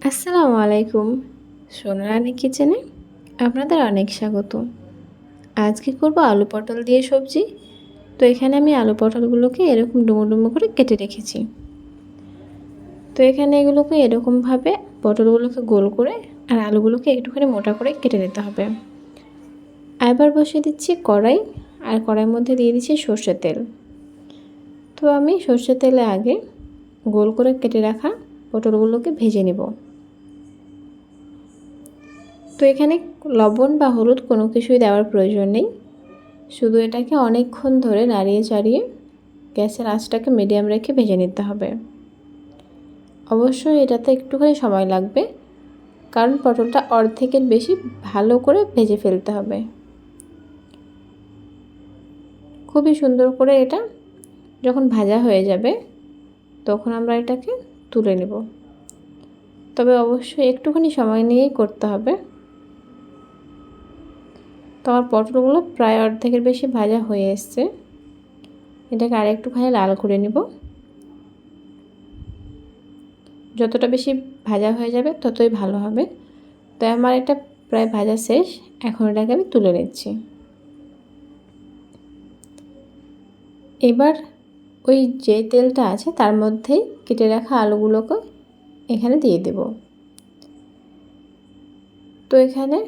আসসালামু আলাইকুম। সোনারানি কিচেনে আপনাদের অনেক স্বাগত। আজকে করব আলু পটল দিয়ে সবজি। তো এখানে আমি আলু পটলগুলোকে এরকম ডুমো ডুমো করে কেটে রেখেছি। তো এখানে এগুলোকে এরকমভাবে পটলগুলোকে গোল করে আর আলুগুলোকে একটুখানি মোটা করে কেটে নিতে হবে। এবার বসিয়ে দিচ্ছি কড়াই, আর কড়াইয়ের মধ্যে দিয়ে দিচ্ছি সর্ষের তেল। তো আমি সর্ষের তেলে আগে গোল করে কেটে রাখা পটলগুলোকে ভেজে নেব। তো এখানে লবণ বা হলুদ কোনো কিছুই দেওয়ার প্রয়োজন নেই, শুধু এটাকে অনেকক্ষণ ধরে নাড়িয়ে চাড়িয়ে গ্যাসের আঁচটাকে মিডিয়াম রেখে ভেজে নিতে হবে। অবশ্যই এটাতে একটুখানি সময় লাগবে, কারণ পটলটা অর্ধেকের বেশি ভালো করে ভেজে ফেলতে হবে। খুবই সুন্দর করে এটা যখন ভাজা হয়ে যাবে তখন আমরা এটাকে তুলে নেব, তবে অবশ্যই একটুখানি সময় নিয়েই করতে হবে। তো আমার পটলগুলো প্রায় অর্ধেকের বেশি ভাজা হয়ে এসছে, এটাকে আর একটুখানি লাল করে নেব। যতটা বেশি ভাজা হয়ে যাবে ততই ভালো হবে। তো আমার এটা প্রায় ভাজা শেষ, এখন এটাকে আমি তুলে নিচ্ছি। এবার ওই যে তেলটা আছে তার মধ্যেই কেটে রাখা আলুগুলোকে এখানে দিয়ে দেব। তো এখানে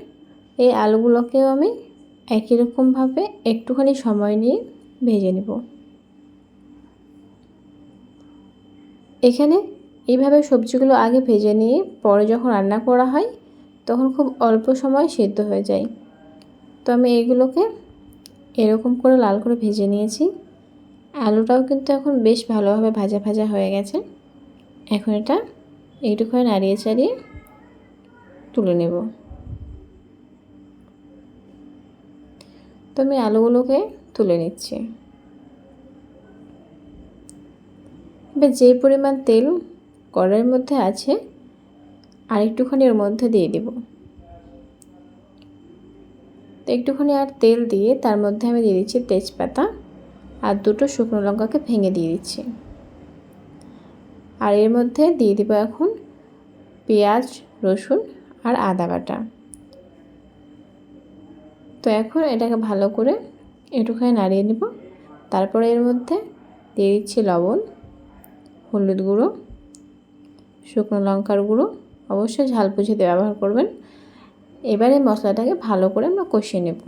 এই আলুগুলোকেও আমি একই রকমভাবে একটুখানি সময় নিয়ে ভেজে নেব। এখানে এইভাবে সবজিগুলো আগে ভেজে নিয়ে পরে যখন রান্না করা হয় তখন খুব অল্প সময় সিদ্ধ হয়ে যায়। তো আমি এইগুলোকে এরকম করে লাল করে ভেজে নিয়েছি। আলুটাও কিন্তু এখন বেশ ভালোভাবে ভাজা ভাজা হয়ে গেছে। এখন এটা একটুখানি নাড়িয়ে চাড়িয়ে তুলে নেব। তো আমি আলুগুলোকে তুলে নিচ্ছি। এবার যে পরিমাণ তেল কড়াইয়ের মধ্যে আছে আর একটুখানি এর মধ্যে দিয়ে দেব। তো একটুখানি আর তেল দিয়ে তার মধ্যে আমি দিয়ে দিচ্ছি তেজপাতা আর দুটো শুকনো লঙ্কাকে ভেঙে দিয়ে দিচ্ছি। আর এর মধ্যে দিয়ে দেব এখন পেঁয়াজ, রসুন আর আদা বাটা। তো এখন এটাকে ভালো করে একটুখানি নাড়িয়ে নেব। তারপরে এর মধ্যে দিয়ে দিচ্ছি লবণ, হলুদ গুঁড়ো, শুকনো লঙ্কার গুঁড়ো, অবশ্যই ঝাল বুঝে ব্যবহার করবেন। এবারে মশলাটাকে ভালো করে আমরা কষিয়ে নেব।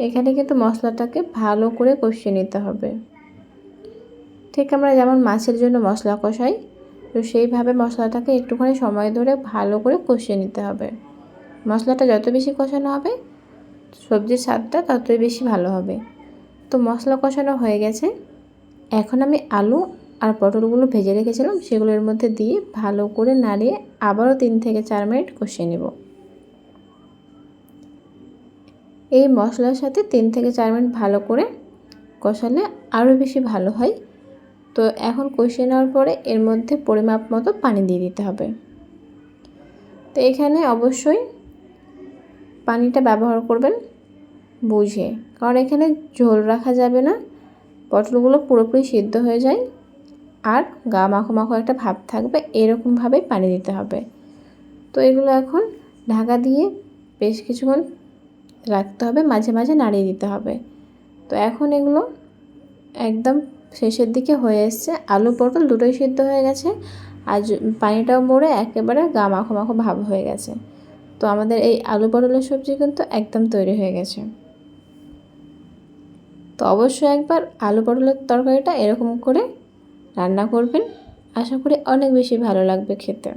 এখানে কিন্তু মশলাটাকে ভালো করে কষিয়ে নিতে হবে, ঠিক আমরা যেমন মাছের জন্য মশলা কষাই, তো সেইভাবে মশলাটাকে একটুখানি সময় ধরে ভালো করে কষিয়ে নিতে হবে। মশলাটা যত বেশি কষানো হবে সবজির স্বাদটা ততই বেশি ভালো হবে। তো মশলা কষানো হয়ে গেছে, এখন আমি আলু আর পটলগুলো ভেজে রেখেছিলাম সেগুলো এর মধ্যে দিয়ে ভালো করে নাড়িয়ে আবারও 3 থেকে 4 মিনিট কষিয়ে নেব। এই মশলার সাথে 3 থেকে 4 মিনিট ভালো করে কষালে আরও বেশি ভালো হয়। তো এখন কষিয়ে নেওয়ার পরে এর মধ্যে পরিমাপ মতো পানি দিয়ে দিতে হবে। তো এখানে অবশ্যই পানিটা ব্যবহার করবেন বুঝে, কারণ এখানে ঝোল রাখা যাবে না, পটলগুলো পুরোপুরি সিদ্ধ হয়ে যায় আর গা মাখো মাখো একটা ভাব থাকবে, এরকমভাবেই পানি দিতে হবে। তো এগুলো এখন ঢাকা দিয়ে বেশ কিছুক্ষণ রাখতে হবে, মাঝে মাঝে নাড়িয়ে দিতে হবে। তো এখন এগুলো একদম শেষের দিকে হয়ে এসছে, আলু পটল দুটোই সিদ্ধ হয়ে গেছে আর পানিটাও মরে একেবারে গা মাখো মাখো ভাব হয়ে গেছে। তো আমাদের এই আলু পটলের সবজি কিন্তু একদম তৈরি হয়ে গেছে। তো অবশ্যই একবার আলু পটলের তরকারিটা এরকম করে রান্না করবেন, আশা করি অনেক বেশি ভালো লাগবে খেতে।